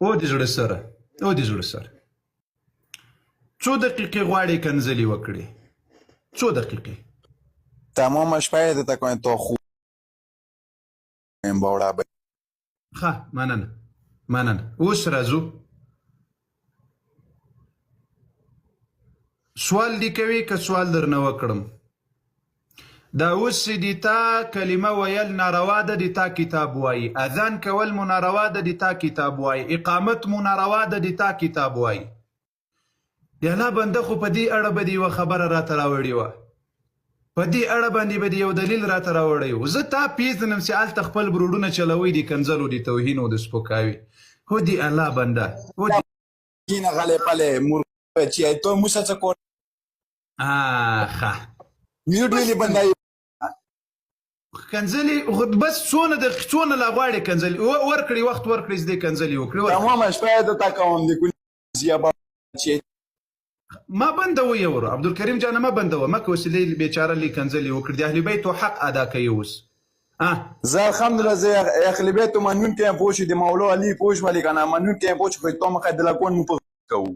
او د زړه سره څو دقیقې غواړې کنځلې وکړې؟ څو دقیقې؟ تمام شپه یې درته کوم تو خوب باوړه به ښه مننه اوس راځو. سوال دې کوي که سوال درنه وکړم؟ دا اوس چې د تا کلمه ویل ناروا ده د تا کتاب وایي، اذان کول مو ناروا ده د تا کتاب وایي، اقامت مو ناروا ده د تا کتاب وایي. د الله بنده خو په دې اړه به دې یوه خبره راته راوړې وه، په دې اړه باندې به دې یو دلیل راته راوړی و. زه تا پیژنم چې هلته خپل بروډونه چلوئ د کنځلو د توهین او د سپکاوي. هو د الله بنده کینه غلې پلې مور چې تو موسی څه کول ښه میوټ ویلې بنده کنځلې بس څونه لا غواړې کنځلې ورکړي، وخت ورکړي چې دې کنځلې وکړي. تمامه شپه یې درته کوم د کلیزیا چې ما بندوه یورو عبدالکریم جانه ما بندوه ما که وسیله بیچاره لی کنځلې وکړي. د اهل بیتو حق ادا کوي. اوس زه الحمدلله زه اهل بیتو منون کې پوه شو د مولا علي پوه شولې که نه منون کې پوه شو خو تو مخه د لکون مو کوو.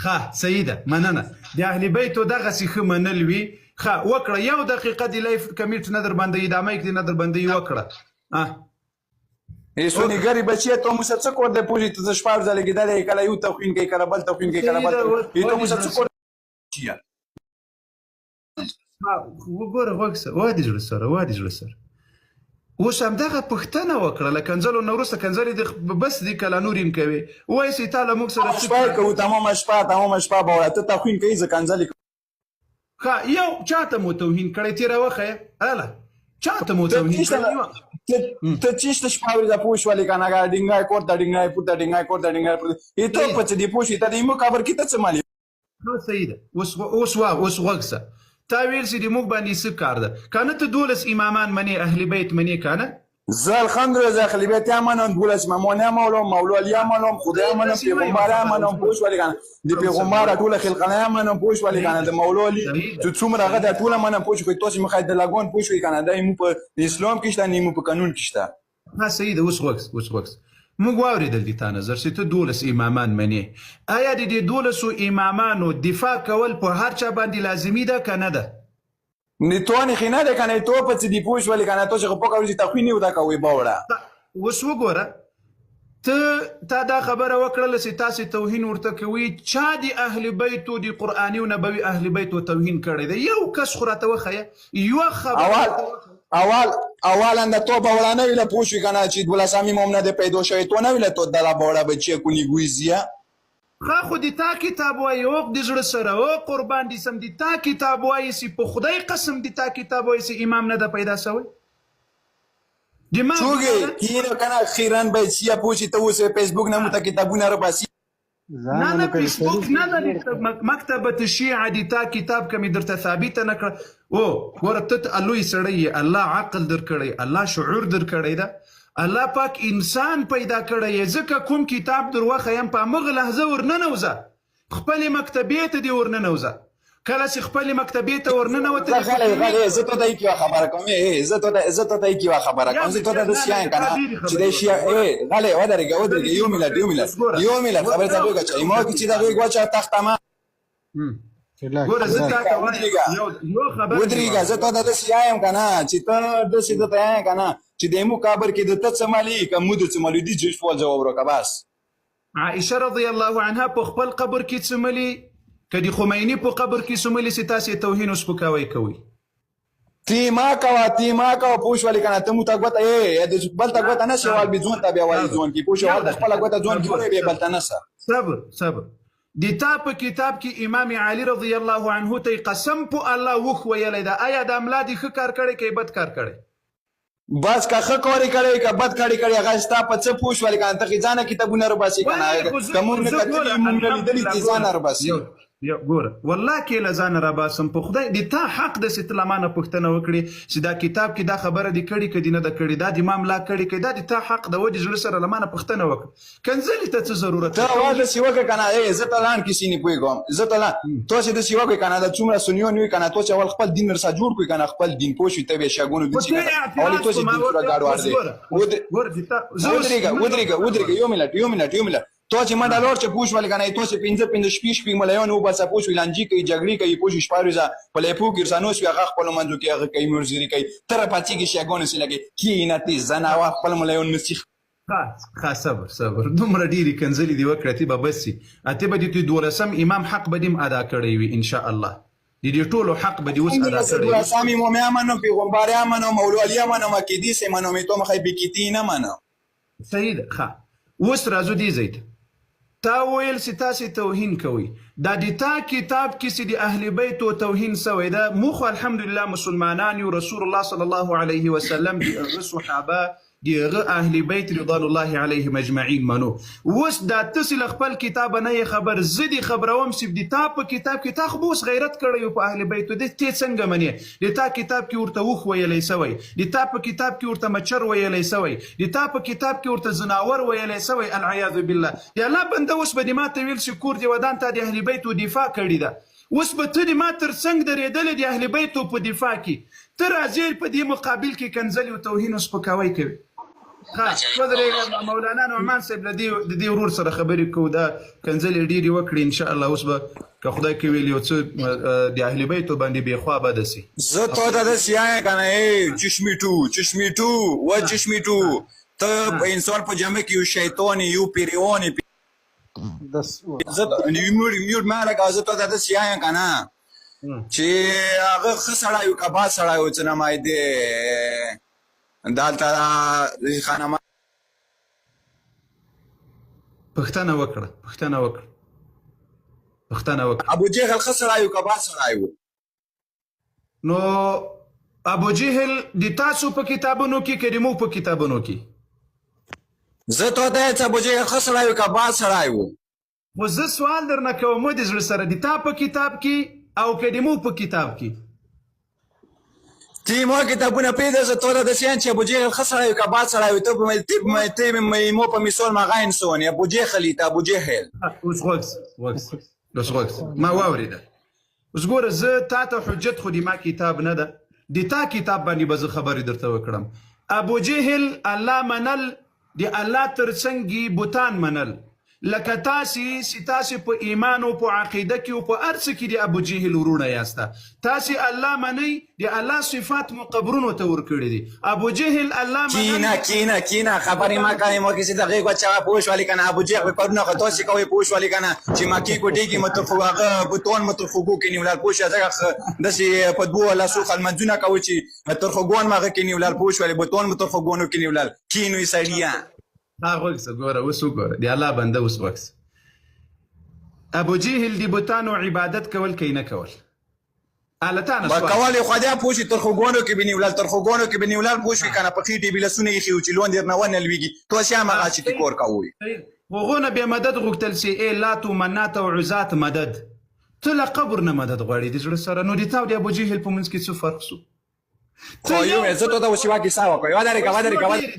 ښه صحیح ده، مننه. د اهل بیتو دغسې ښه منل وي. ښه وکړه، یو دقیقه د لایف کمیټ نه در باندې ادامه کې نه در باندې وکړه. سونیګري بچی ته موسی څه کور دی پوه شي ته شپږ ځله کېدلی کله یو توهین کوي کله بل توهین کوي کله بل ته موسی څه کور وګوره غوږ سره وا د زړه سره اوس همدغه پوښتنه وکړه له کنځلو نه وروسته کنځلې بس دې کله نور یم کوې ووایې چې تا له موږ سره شپه یې کوو تمامه شپه به وایه ته توهین کوي زه کنځلې ښه یو چاته مو توهین کړی تېره وښیه هله چاته مو توهین کړی ته چیشته شپه ورځه پوه شولې که نه ډینګای کورته ډینګای پورته ډینګای کورته ډینګای پورته ته په څه دې پوه شي ته د ایمو قبر کې ته څه مالي صحیح ده. اوس غوږ شه تا ویل چې د موږ باندې څه کار ده که نه ته 12 امامان منې اهل بیت منې که نه زه الحمدلله زه اهل بیت یې منم 12 امامان یې منم مولا علي یې منم خدای یې منم پیغمبر یې منم پوه شولې که نه د پیغمبر ټوله خلقانه یې منم پوه شولې که نه د مولا علي چې څومره هغه دا ټوله منم پوه شوې تاسې مخه د لګون پوه شوې که نه دا یې په اسلام کې شته نه یې په قانون کې شته. ها صحیح ده. اوس غوږ موږ واورېدل د تا نظر چې ته 12 امامان منې. آیا د دې 12 امامانو دفاع کول په هر چا باندې لازمي ده که نه ده؟ نیتوانی خینه ده که نه تو په څه دې پوه شولې که نه تاسې خو پوه کوئ چې تخوین یې وده کوئ باوړه. اوس وګوره تا دا خبره وکړله چې تاسې توهین ورته کوئ. چا د اهل بیتو د قرآني او نبوي اهل بیتو توهین کړی دی؟ یو کس خو راته وښیه یوه خبره. اولا د تو باوړه نه وي له پوه شوې که نه چې 12 امام نه دی پیدا شوی تو نه وي له تو دغه باوړه بچیه کونی ګویزیه ښه خو د تا کتاب وایي او د زړه سره او قربان دي سم د تا کتاب وایي چې په خدای قسم د تا کتاب وایي چې امام نه ده پیدا شوی څوګې کینه که نه خیرن بچیه پوه شي ته اوس فیسبوک نه مو ته کتابونه راباسي نه فیسبوک نه ده مکتبة الشیعه د تا کتاب که مې درته ثابته نه کړه. ګوره ته لوی سړی یې الله عقل درکړی الله شعور درکړی ده الله پاک انسان پیدا کړی یې ځکه کوم کتاب در وښیم په همغه لحظه ورننوځه خپلې مکتبې ته دې ورننوځه. کله چې خپلې مکتبې ته ورننوته زه ته ته یوه خبره کوم زه ته یوه خبره کوم زه ته داسې یم که نه چې د شیعه غلی ودرېږه یو ملت خبرې ته غوږ اچوي ما کې چې د غوږ واچوه تختمه ودرېږه زه ته داسې یم که نه چې ته داسې درته یم که نه چې د ایمو قبر کې د ته څه مالي که مو د څه مالي دي سوال جواب راکړه بس. عائشه رضی الله عنها په خپل قبر کې څه مالي که د خمیني په قبر کې څه مالي چې تاسې توهین او سپکاوی کوئ؟ تی ما کوه پوه شولې که نه ته مو ته ګوته بل ته ګوته نه شي وال بې ځون ته بیا وایي ځون کې پوه شو د خپله ګوته ځون کې وایي بیا بل ته نه شه. صبر د تا په کتاب کې امام علي رضی الله عنه ته قسم په الله وخ ویلی ده. آیا د املا دې ښه کار کړی که بد کار کړی؟ بس که ښه کارې کړی که بد کارې کړی هغه ستا په څه پوه شولې که نه ته خې ځانه کتابونه راباسي که نه که موږ نه کتلي موږ نه لیدلي دې ځانه راباسي. ګوره والله کې له ځانه راباسم په خدای د تا حق ده چې ته له ما نه پوښتنه وکړې چې دا کتاب کې دا خبره دې کړې که دې نه ده کړې دا د ما ملا کړې که دا د تا حق ده و د زړه سره له ما نه پوښتنه وکړه. کنځلې ته څه ضرورت ته اواز داسې وکړه که نه زه ته لاند کیسې نه پوهېږم زه ته تاسې داسې وکړئ که نه دا څومره سنیان وي که نه تاسې اول خپل دین ورسره جوړ کړئ که نه خپل دین پوه شوي ته بیا شیګانو دین شي اولې تاسې دین پوره ګډوډ دی. ودرېږه یو ملت تو چې منډه لور چې پوه شولې که نه تو چې 15 شپې ملیون وباسه پوه شوې لانجې کوي جګړې کوي پوه شوې شپاړوزه په لیپو ګرسانوس وي هغه خپلو منځو کې هغه کوي مرزري کوي ته راپاڅېږي شیګانو سې لګې کښېنه ته زناوه خپل ملیون مسیح ښه صبر دومره ډېرې کنځلې دې وکړه ته به بس سي اتې به دې 12 امام حق به دې هم ادا کړی وي انشاءالله د دې ټولو حق به دې اوس ادا کړی وي سامي مومیا منم پیغمبریا منم مولوالیا منم عقیدې سې منم تو مخې بکیتی نه منم صحیح ده ښه اوس راځو دې ځای ته تا ویل چې تاسې توهین کوئ دا د تا کتاب کې چې د اهل بیتو توهین سوی ده موږ خو الحمدلله مسلمانان یو رسول الله صلی الله علیه وسلم د هغه صحابه د هغه اهل بیت رضوان الله علیهم اجمعین منو اوس دا تاسې له خپل کتابه نه یې خبر زه دې خبروم چې د تا په کتاب کې تا خو به اوس غیرت کړی و په اهل بیتو دې ته څنګه منې د تا کتاب کې ورته اوښ ویلی سوی د تا په کتاب کې ورته مچر ویلی سوی د تا په کتاب کې ورته زناور ویلی سوی العیاذ بالله د الله بنده اوس به دې ما ته ویل چې کور دې ودان تا د اهل بیتو دفاع کړې ده اوس به ته دې ما تر څنګ درېدلې د اهل بیتو په دفاع کې ته راځې په دې مقابل کې کنځلې او توهین او سپکاوی کوي مولانا نعمان صاحب د دې ورور سره خبرې کوو دا کنځلې ډېرې وکړي انشاءالله اوس به که خدای کوي یو څه د اهل بیتو باندې بېخوا بده سي زه تا ته داسې وایم که نه چشمیټو و چشمیټو ته په انسان په جمع کې یو شیطان یو پیریوان میوټ ما لکه زه تا ته داسې وایم که نه چې هغه ښه سړی و که بد سړی و څه نمای دی دالته خانما پښتنه وکړه ابو جهل ښه سړی و که بد سړی و نو ابو جهل د تاسو په کتابونو کې که د موږ په کتابونو کې زه تا ته یم چې ابو جهل ښه سړی و که بد سړی و خو زه سوال درنه کوم د زړه سره د تا په کتاب کې او که د موږ په کتاب کې تی ما کتابونه پیدا زه تا ته داسې یم چې ابو جهل ښه سړی و که بد سړی و ته مو په مثال مغه انسان یې ابو جهل ته ابو جهل اوس غوږ ما واورېده اوس ګوره زه تا ته حجت خو د ما کتاب نه ده د تا کتاب باندې به زه خبرې درته وکړم ابو جهل الله منل د الله تر څنګ بوتان منل لکه تاسې چې تاسې په ایمان او په عقیده کې او په هر څه کې د ابو جهل ورونه یاسته تاسې الله منئ د الله صفات مو قبرونو ته ورکړي دي ابو جهل الله کینه خبرې ما کوې ما کسې د غېږ بچه پوه شولې که نه ابو جهل کارونه خو تاسې کوئ پوه شولې که نه چې مکې کوټې کې متر هغه بوتان متر خوږو کې نیولل پوه شوې ځکه داسې په دوو لاسو لمنځونه کوي چې تر خوږوان مغه کې نیولل پوه شولې بوتان متر خوږوانو کې نیولل کینوي سړیه غوږ ګوره اوس وګوره د الله بنده اوس وکس ابو جهل د بوتانو عبادت کول کوي نه کول التانه سوال کول خو دا پوه شي تر خوږوانو کې به نیولل تر خوږوانو کې به نیولل پوه شوي که نه په خېټې به لاسونه ایښي وو چې لوند درنه ونه لوېږي تو هسې همغه چې ته کور کوئ هغونه بیا مدد غوښتل سي ای لات و منات او عزات مدد ته له قبر نه مدد غواړې د زړه سره نو د تا او د ابو جهل په منځ کې څه فرق سو خو یو زه ته اوس یوه کیسه وکړم یوه ډېرې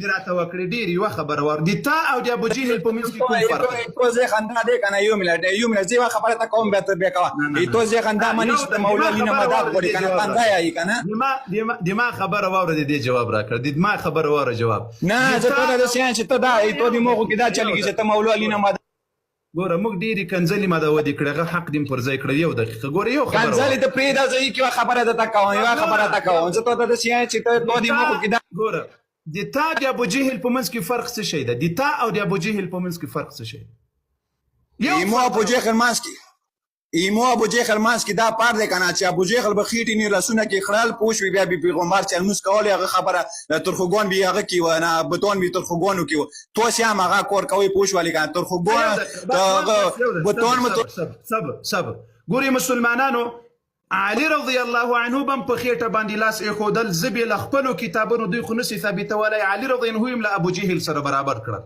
دې راته وکړې ډېرې یوه خبره وار د تا او د ابو جهل په منځ کې کوم فرق دی تو زه خندا دی که نه یو منټ زه یوه خبره ته کوم بیا کوه تو زه خندا مني چې ته مولا مینه مدد غواړي که نه خندا یې که نه د ما خبره واوره د دې جواب راکړه د ما خبره واوره جواب نه زه ته داسې یم چې ته دا تو د موخو کې دا چلېږي چې ته مولا علی نه مدد ګوره موږ ډېرې کنځلې ماده ودې کړې هغه حق دې پر ځای کړی یو دقیقه ګوره یو خبره کنځلې ته پرېږده زه یوه خبره درته کوم زه تا ته داسې یم چې ته د موخو کې دا ګوره د تا د ابو جهل په منځ کې فرق څه شی ده د تا او د ابو جهل په منځ کې فرق څه شی ایمو ابو جهل منځ کې دا پار دی که نه چې ابو جهل به خېټې نه رسونه کې خړل پوه شوي بیا بې پیغمبر چې لمونځ کولی هغه خبره ترخوګان به هغه کې وه نه بتان به ترخوګانو کې وه تو هسې هم هغه کار کوئ پوه شولې که نه ترخوګان هغه بتان صبر ګورې مسلمانانو علي رضی الله عنه بم په خېټه باندې لاس ایښودل زه بې له خپلو کتابونو دوی خو نسي ثابتولی علي رضی عنه هم له ابو جهل سره برابر کړل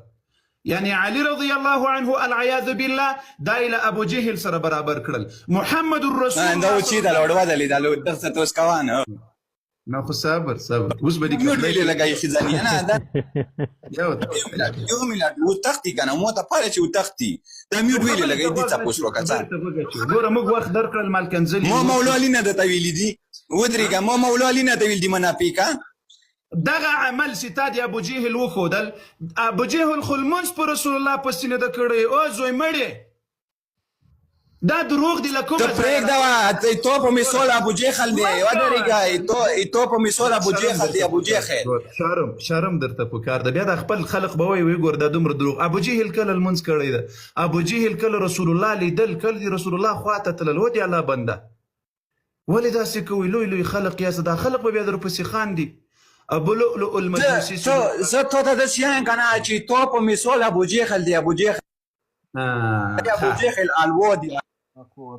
یعنی علي رضی الله عنه العیاذ بالله دا له ابو جهل سره برابر کړل محمد رسول الله دا چې دا لوړ دا درته توس کوان نه خو صبر اوس به دې کړلې لګای خزاني انا دا یو ملت و تختی کنه مو ته پاره چې و تختی دا میوټ ویلې لګای دي تاسو وکړه ګوره موږ وخت درکړل مال کنځلې مو مولا علی نه د تویل دي ودرېګه مو مولا علی نه تویل دي منافقا دغه عمل چې تا د ابو جهل وښودل، ابو جهل خو لمونځ په رسول الله په سینه ده کړی. او زوی مړې دا دروغ دی له کومه ته پرېږده تو په مثال ابو جهل دی ودرېږه تو په مثال ابو جهل دی. ابو جهل شرم درته پکار ده. بیا د خپل خلق به وایي ګور دا دومره دروغ. ابو جهل کله لمونځ کړی ده؟ ابو جهل کله رسول الله لیدل؟ کله د رسول الله خواته تلل؟ ودې الله بنده ولې داسې کوئ؟ لوی لوی خلق یاست، دا خلق به بیا درپسې خاندي. ابو لؤلؤ المجوسي زه تو ته داسې یم که نه چې تو په مثال ابو جهل دی. ابو جهل الوا دی.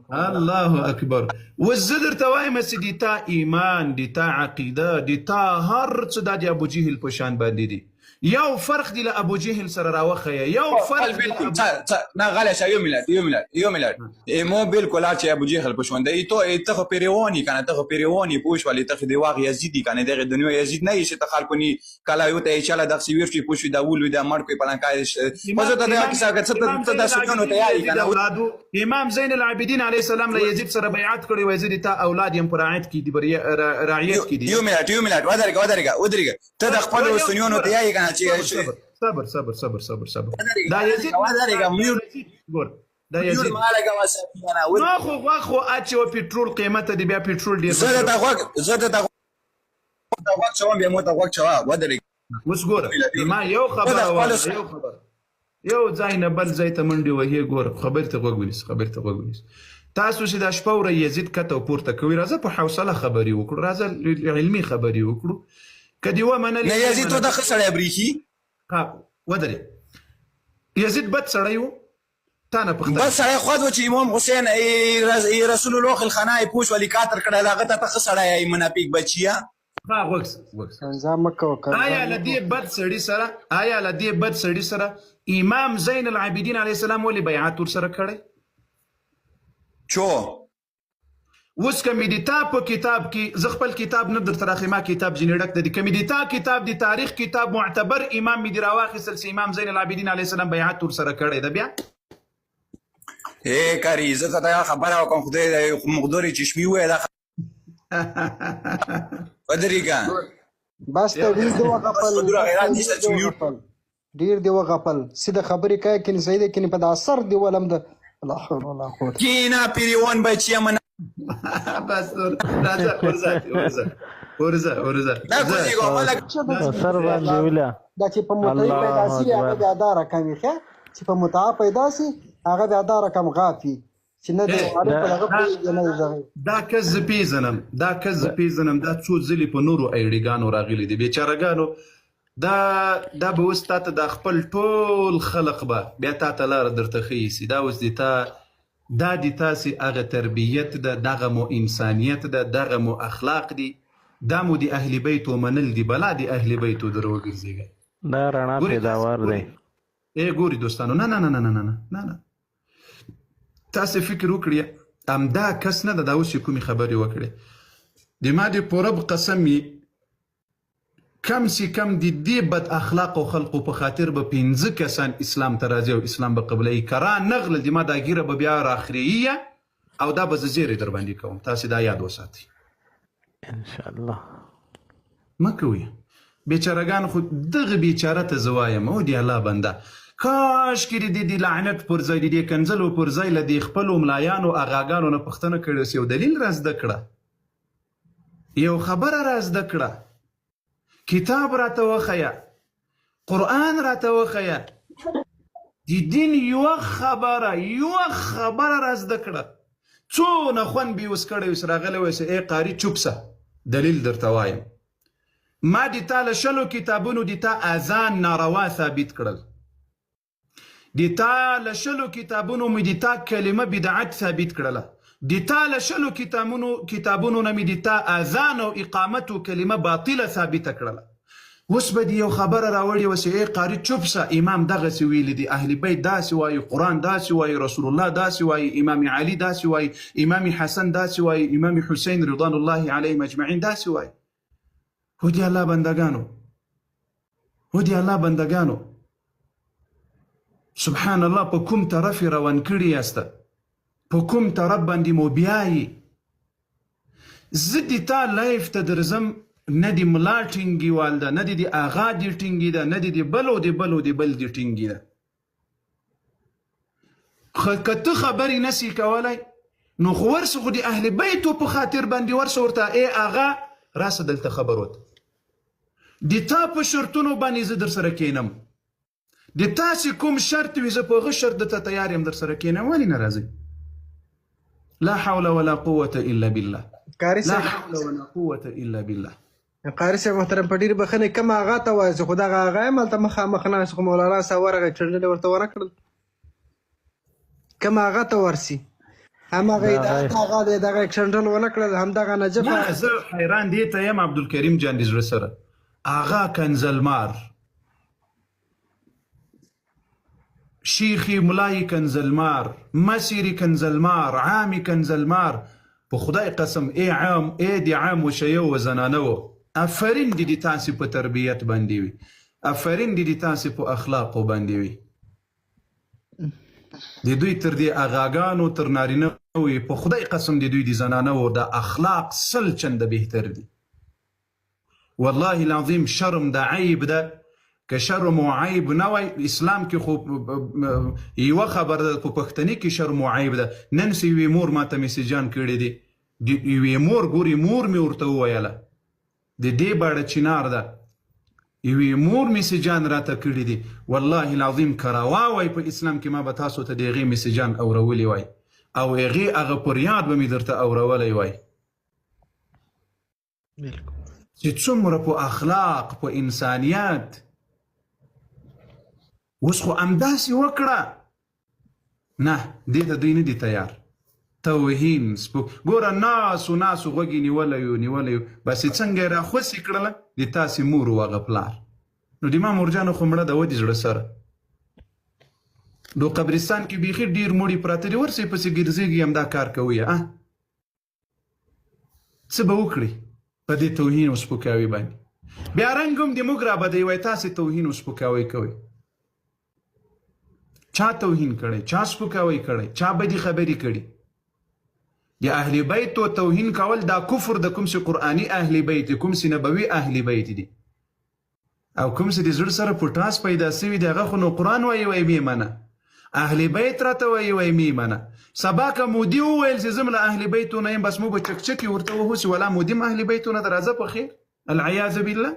الله اکبر. وزه درته وایم چې د تا ایمان، د تا عقیده، د تا هر څه دا د ابو جهل په شان باندې دي. یو فرق دی له ابو جهل سره راوخیه، یو فرق بالکل نه غلی شه. یو ملت مو بالکل هر چې ابو جهل په شان دی. ته خو پیروانی کنه، ته خو پیروانی پوه شولې، ته خو د واقع یزیدي کنه، دغه دنیا یزید نه یې چې ته خلکو نی کله یو ته چاله دغسې ویر شي پوه شوي دا ولوي دا مړ کوي پلانکای مزه ته دا کیسه که څه د سکونو ته یایي کنه. امام زین العابدین علیه السلام له یزید سره بیعت کړی وای زه د تا اولاد یم په رعایت کې دي، رعایت کې دي. یو ملت ودرېږه ته د خپلو سنیانو ته یایي کنه. صبر صبر صبر صبر صبر. دا یزید ګور دا یزید ما خو اچ او پټرول قیمت دی، بیا پټرول ډیر. زه ته غوږ چوم بیا مو ته غوږ چوه ودرېږه. اوس ګوره ما یو خبره یو ځای نه بل ځای ته منډې وهې. ګوره خبرې ته غوږ ونیسه. تاسو چې دا شپه وره یزید کته او پورته کوي، راځه په حوصله خبرې وکړو، راځه علمي خبرې وکړو. که دې ومنلې نه یزید تو د ښه سړی برېښي ودرې. یزید بد سړی و، تا نه پوښتنه. بد سړی خود و چې امام حسین رسول الله خلخانه یې پوش ولي کاتر کړی، هغه ته ښه سړی یې منافق بچیه. آیا له دې بد سړي سره امام زین العابدین علیه السلام ولې بیعت ورسره کړی؟ چو اوس که مې د تا په کتاب کې، زه خپل کتاب نه درته راخلم، ما کتاب ځینې ډک دی، که مې د تا کتاب د تاریخ کتاب معتبر امام مې دې راواخیستل چې امام زین العابدین علیه السلام بیعت ورسره کړی ده، بیا کاري زه ته دا خبره وکړم، خدای مقدورې چشمي وویل ودرېږه بس ته ډېر دې وغپل. سیده خبرې کوې کنې صحیح دی کنې په دا اثر دې ولم ده. لا حول ولا قوة. کینه پیریوان بچیه من بس راځه ورځه سر باندې ویله دا چې په متعه پیدا سي هغه بیا دا رقم وي، چې په متعه پیدا سي هغه بیا دا رقم غافي چې نه دی عارف هغه پوهېږي. دا کس زه پیژنم، دا څو ځلې په نورو ایډیګانو راغلي دي بیچارهګانو. دا به اوس تا ته د خپل ټول خلق به بیا تا ته لاره درته ښیي سي. دا اوس د تا دا د تاسې هغه تربیت ده، دغه مو انسانیت ده، دغه مو اخلاق دي، دا مو د اهل بیتو منل دي. بلا د اهل بیتو در وګرځېږئ، دا رڼا پیداوار دی. ګوري دوستانو، نه تاسې فکر وکړئ همدا کس نه ده دا اوس چې کومې خبرې وکړې. د ما د پوره قسم کم سی کم د دې بد اخلاقو خلقو په خاطر به 15 کسان اسلام ته راځي او اسلام به قبلوي. کرا نغله د ما دا ګیره به بیا راخریه او دا به زه زیرې در باندې کوم، تاسې دا یاد وساتئ انشاءالله. مه کوئ بیچارهګان، خو دغه بیچاره ته زه وایم او د الله بنده کاش کې د لعنت پر ځای د دې کنځلو پر ځای له د خپلو ملایانو اغاګانو نه پوښتنه کړې اوس یو دلیل را زده کړه، یو خبره را زده کړه، کتاب راته وښیه، قرآن راته وښیه، د دین یوه خبره را زده کړه. څونه خوند به یې اوس کړی اوس راغلی وایي ای قاري چوپ سه، دلیل درته وایم. ما د تا له 20 کتابونو د تا اذان ناروا ثابت کړل، د تا له 20 کتابونو مې د تا کلمه بدعت ثابت کړله، د تا له 20 کتابونو نه مې د تا اذان او اقامت او کلمه باطله ثابته کړله. اوس به د یو خبره راوړي وسې ای قاري چوپ سه، امام دغسې ویلي دي، اهل بیت داسې وایي، قرآن داسې وایي، رسول الله داسې وایي، امام علي داسې وایي، امام حسن داسې وایي، امام حسین رضوان الله علیهم اجمعین داسې وایي. هو دی الله بندگانو سبحان الله په کوم طرف روان کړي یاسته، په کوم طرف باندې مو بیایي. زه د تا لایف ته درځم نه د ملا ټینګیوال ده، نه د آغا دې ټینګي ده، نه د بلو د بل دې ټینګي ده. که ته خبرې نسی کولی نو خو ورسه خو د اهل بیتو په خاطر باندې ورسه ورته ای آغا راسه دلته خبر وته د تا په شرطونو باندې زه در سره کینم، د تاسې کوم شرط وي زه په هغه شرط درته تیار یم در سره کینم. ولې نه راځئ؟ لا حول ولا قوة الا بالله. لا حول ولا قوة الا بالله. قاري صاحب محترم په ډېرې بخښنې کوم آغا ته وایي خو دغه آغا یم هلته مخامخ ناست خو مولانا صاحب ورغی چنډلې ورته ونه کړل. کوم آغا ته ورسي هماغه هدایت آغا دی دغه چنډل ونه کړل همدغه نجف. نه زه حیران دې ته یم عبدالکریم جان د زړه سره آغا کنزلمار شیخی ملای کنزلمار مسیری کنزلمار عامی کنزلمار په خدای قسم ای عام ای دی عام و شیو و زنانه و افرین دی تاسې په تربیت باندې وي، افرین دی تاسې په اخلاقو باندې وي. د دوی تر دې اغاګانو تر نارینه وي په خدای قسم د دوی د زنانه و د اخلاق سل چنده بهتر دي. والله العظیم شرم د عیب ده، که شرم و عیب نه وای اسلام کې خو یوه خبر ده په پښتني کې شرم و عیب ده. نن سې یوې مور ماته میسیجان کړي دي، یوې مور ګوري مور مې ورته وویله د دې باړه چنار ده، یوې مور میسیجان راته کړي دي. والله العظیم که روا وای په اسلام کې ما به تاسو ته د هغې میسیجان اورولي وای او هغې هغه پر یاد به مې درته اورولی وای چې څومره په اخلاق په انسانیت. اوس خو همداسې وکړه نه دې ته دوی نه دي تیار. توهین ګوره ناسو غوږې نیولی بس یې څنګه یې راخوسې کړله د تاسې مور و هغه پلار. نو د ما مورجانو خو مړه ده و د زړه سره دو قبرستان کې بیخي ډېر مړي پراته دي ورسې پسې ګرځېږي همدا کار کوي. څه به وکړي په دې توهین او سپکاوي باندې؟ بیا رنګ هم د موږ رابدوي وایي تاسې توهین او سپکاوی کوئ. چا توهین کړی؟ چا سپکاوی کړی؟ چا بدې خبرې کړي؟ د اهل بیتو توهین کول دا کفر د کوم چې قرآني اهل بیت کوم چې نبوي اهل بیت دي او کوم چې د زړه سره پټاس پیدا سوي دی هغه خو نو قرآن وایي مې منه، اهل بیت راته وایي مې منه. سبا که مودي وویل چې زه له اهل بیتو نه یم بس مو به چکچکې ورته وهو چې ولا مودي م اهل بیتو نه ده راځه په خیر العیاذ بالله.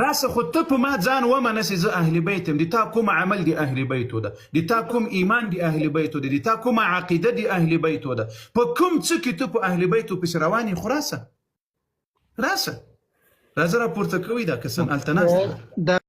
راسه خو ته په ما ځان ومنه چې زه اهل بیت یم، د تا کوم عمل د اهل بیتو ده، د تا کوم ایمان د اهل بیتو ده، د تا کوم عقیده د اهل بیتو ده، په کوم څه کې ته په اهل بیتو پسې روان یې. خو راسه راځه راپورته کوي دا کسان هلته ناست